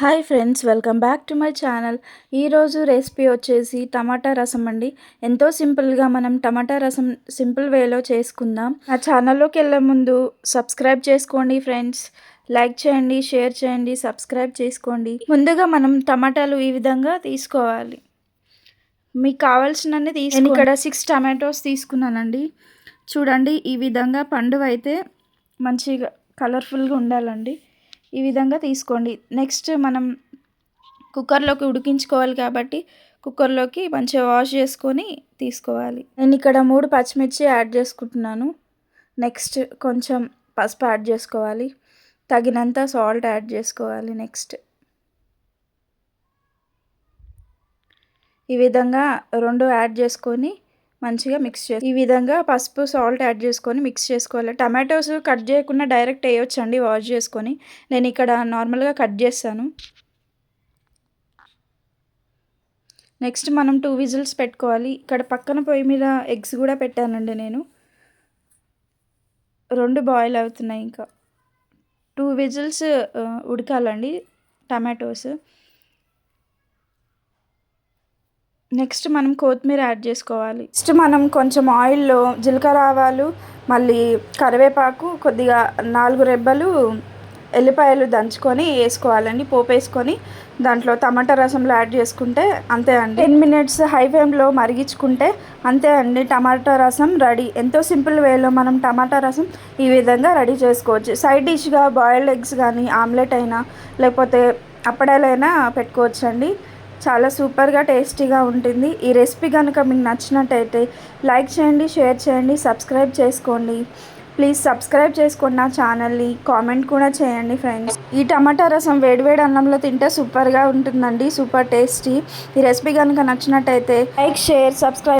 Hi friends, welcome back to my channel. ఈరోజు recipe వచ్చేసి టమాటా రసం అండి. ఎంతో సింపుల్గా మనం టమాటా రసం సింపుల్ వేలో చేసుకుందాం. నా ఛానల్లోకి వెళ్ళే ముందు సబ్స్క్రైబ్ చేసుకోండి ఫ్రెండ్స్. లైక్ చేయండి, షేర్ చేయండి, సబ్స్క్రైబ్ చేసుకోండి. ముందుగా మనం టమాటాలు ఈ విధంగా తీసుకోవాలి. మీకు కావాల్సినన్ని నేను ఇక్కడ 6 టమాటోస్ తీసుకున్నానండి. చూడండి, ఈ విధంగా పండు అయితే మంచిగా కలర్ఫుల్గా ఉండాలండి. ఈ విధంగా తీసుకోండి. నెక్స్ట్ మనం కుక్కర్లోకి ఉడికించుకోవాలి కాబట్టి కుక్కర్లోకి మంచిగా వాష్ చేసుకొని తీసుకోవాలి. నేను ఇక్కడ 3 పచ్చిమిర్చి యాడ్ చేసుకుంటున్నాను. నెక్స్ట్ కొంచెం పసుపు యాడ్ చేసుకోవాలి. తగినంత సాల్ట్ యాడ్ చేసుకోవాలి. నెక్స్ట్ ఈ విధంగా 2 యాడ్ చేసుకొని మంచిగా మిక్స్ చేసి ఈ విధంగా పసుపు సాల్ట్ యాడ్ చేసుకొని మిక్స్ చేసుకోవాలి. టమాటోస్ కట్ చేయకుండా డైరెక్ట్ వేయొచ్చండి వాష్ చేసుకొని. నేను ఇక్కడ నార్మల్గా కట్ చేస్తాను. నెక్స్ట్ మనం 2 విజిల్స్ పెట్టుకోవాలి. ఇక్కడ పక్కన పొయ్యి మీద ఎగ్స్ కూడా పెట్టానండి. నేను 2 బాయిల్ అవుతున్నాయి. ఇంకా 2 విజిల్స్ ఉడకాలండి టమాటోస్. నెక్స్ట్ మనం కొత్తిమీర యాడ్ చేసుకోవాలి. నెక్స్ట్ మనం కొంచెం ఆయిల్లో జీలకర్ర ఆవాలు, మళ్ళీ కరివేపాకు, కొద్దిగా 4 రెబ్బలు ఎల్లిపాయలు దంచుకొని వేసుకోవాలండి. పోపు వేసుకొని దాంట్లో టమాటా రసంలో యాడ్ చేసుకుంటే అంతే అండి. 10 మినిట్స్ హై ఫ్లేమ్లో మరిగించుకుంటే అంతే అండి, టమాటా రసం రెడీ. ఎంతో సింపుల్ వేలో మనం టమాటా రసం ఈ విధంగా రెడీ చేసుకోవచ్చు. సైడ్ డిష్గా బాయిల్డ్ ఎగ్స్ కానీ, ఆమ్లెట్ అయినా, లేకపోతే అప్పడాలైనా పెట్టుకోవచ్చు అండి. చాలా సూపర్గా టేస్టీగా ఉంటుంది. ఈ రెసిపీ కనుక మీకు నచ్చినట్టయితే లైక్ చేయండి, షేర్ చేయండి, సబ్స్క్రైబ్ చేసుకోండి. ప్లీజ్ సబ్స్క్రైబ్ చేసుకోండి నా ఛానల్ని. కామెంట్ కూడా చేయండి ఫ్రెండ్స్. ఈ టమాటా రసం వేడివేడి అన్నంలో తింటే సూపర్గా ఉంటుందండి, సూపర్ టేస్టీ. ఈ రెసిపీ కనుక నచ్చినట్టయితే లైక్, షేర్, సబ్స్క్రైబ్.